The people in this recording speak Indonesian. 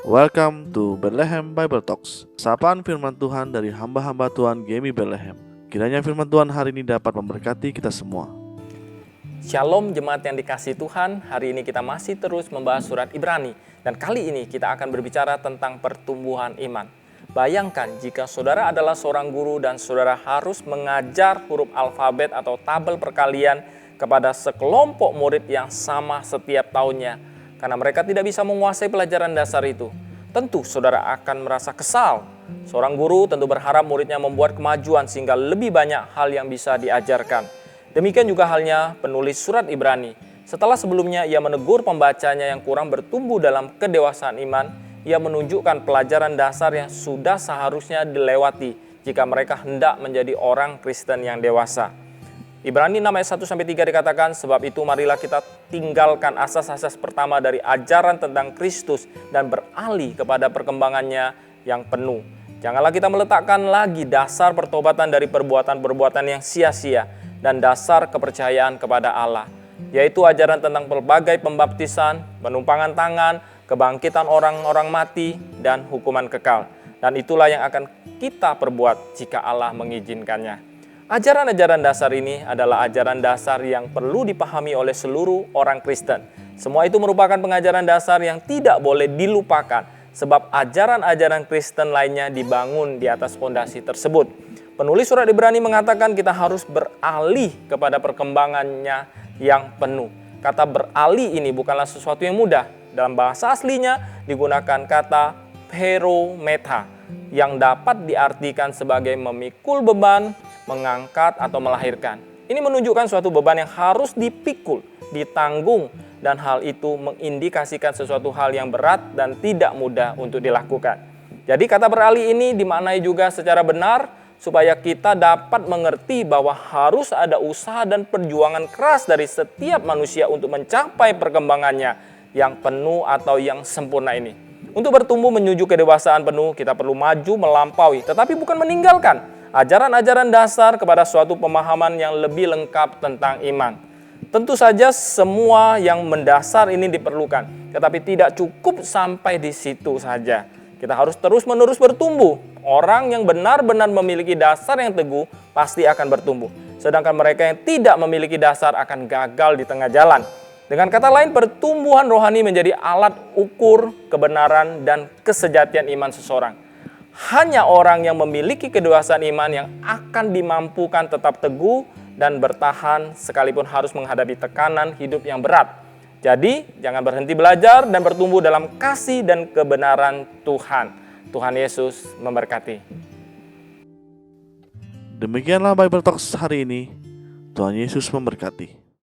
Welcome to Bethlehem Bible Talks. Sapaan firman Tuhan dari hamba-hamba Tuhan Gemi Bethlehem. Kiranya firman Tuhan hari ini dapat memberkati kita semua. Shalom jemaat yang dikasihi Tuhan, hari ini kita masih terus membahas surat Ibrani. Dan kali ini kita akan berbicara tentang pertumbuhan iman. Bayangkan jika saudara adalah seorang guru dan saudara harus mengajar huruf alfabet atau tabel perkalian kepada sekelompok murid yang sama setiap tahunnya. Karena mereka tidak bisa menguasai pelajaran dasar itu. Tentu saudara akan merasa kesal. Seorang guru tentu berharap muridnya membuat kemajuan sehingga lebih banyak hal yang bisa diajarkan. Demikian juga halnya penulis surat Ibrani. Setelah sebelumnya ia menegur pembacanya yang kurang bertumbuh dalam kedewasaan iman, ia menunjukkan pelajaran dasar yang sudah seharusnya dilewati jika mereka hendak menjadi orang Kristen yang dewasa. Ibrani 6 ayat 1-3 dikatakan, sebab itu marilah kita tinggalkan asas-asas pertama dari ajaran tentang Kristus dan beralih kepada perkembangannya yang penuh. Janganlah kita meletakkan lagi dasar pertobatan dari perbuatan-perbuatan yang sia-sia dan dasar kepercayaan kepada Allah, yaitu ajaran tentang berbagai pembaptisan, penumpangan tangan, kebangkitan orang-orang mati, dan hukuman kekal. Dan itulah yang akan kita perbuat jika Allah mengizinkannya. Ajaran-ajaran dasar ini adalah ajaran dasar yang perlu dipahami oleh seluruh orang Kristen. Semua itu merupakan pengajaran dasar yang tidak boleh dilupakan, sebab ajaran-ajaran Kristen lainnya dibangun di atas fondasi tersebut. Penulis surat Ibrani mengatakan kita harus beralih kepada perkembangannya yang penuh. Kata beralih ini bukanlah sesuatu yang mudah. Dalam bahasa aslinya digunakan kata perometa yang dapat diartikan sebagai memikul beban, mengangkat atau melahirkan. Ini menunjukkan suatu beban yang harus dipikul, ditanggung, dan hal itu mengindikasikan sesuatu hal yang berat dan tidak mudah untuk dilakukan. Jadi kata beralih ini dimaknai juga secara benar supaya kita dapat mengerti bahwa harus ada usaha dan perjuangan keras dari setiap manusia untuk mencapai perkembangannya yang penuh atau yang sempurna ini. Untuk bertumbuh menuju kedewasaan penuh, kita perlu maju melampaui, tetapi bukan meninggalkan ajaran-ajaran dasar kepada suatu pemahaman yang lebih lengkap tentang iman. Tentu saja semua yang mendasar ini diperlukan, tetapi tidak cukup sampai di situ saja. Kita harus terus-menerus bertumbuh. Orang yang benar-benar memiliki dasar yang teguh pasti akan bertumbuh. Sedangkan mereka yang tidak memiliki dasar akan gagal di tengah jalan. Dengan kata lain, pertumbuhan rohani menjadi alat ukur kebenaran dan kesejatian iman seseorang. Hanya orang yang memiliki kedewasaan iman yang akan dimampukan tetap teguh dan bertahan sekalipun harus menghadapi tekanan hidup yang berat. Jadi, jangan berhenti belajar dan bertumbuh dalam kasih dan kebenaran Tuhan. Tuhan Yesus memberkati. Demikianlah Bible Talks hari ini. Tuhan Yesus memberkati.